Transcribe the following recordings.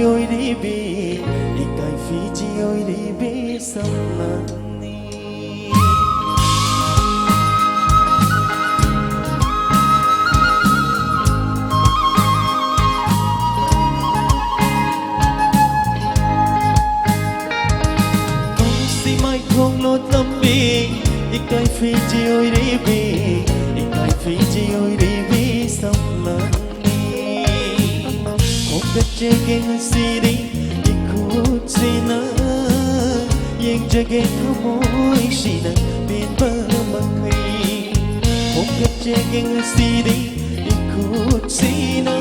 ôi đi bì ikai Fiji ôi đi bì samani không si mai không lột tâm bì ikai Fiji ôi đi bì ikai Fiji ôi đi bì samani Jaging sini ikut sina yang jaging kamoy sina bin bermakai Hokat jaging sini ikut sina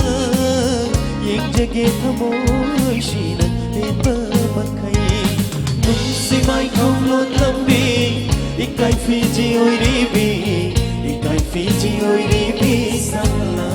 yang jaging kamoy sina bin bermakai Nung si mai không lột lâm bi ikai Fiji ôi đi bi ikai Fiji ôi đi bi sang la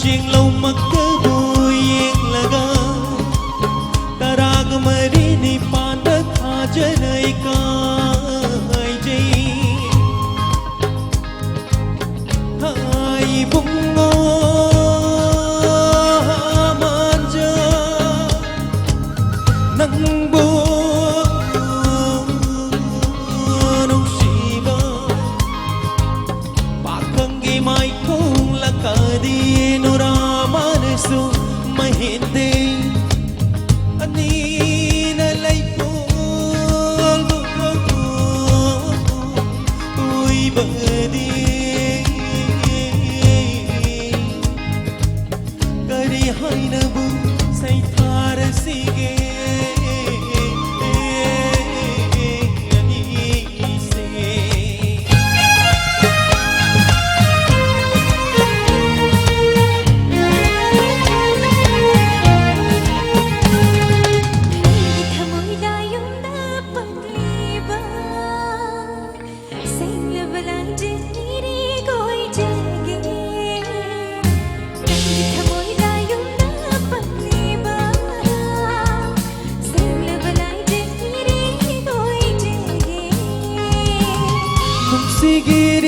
Jing lâu mặc cơ bùi yên laga Tarag mari ni panda tha janai ka hai jai Hai bungo manja nang bu nung shiba Pakangi mai kung lakadi Su mahindi ani nalay po uy badi kari hay na bu say thara sige Sige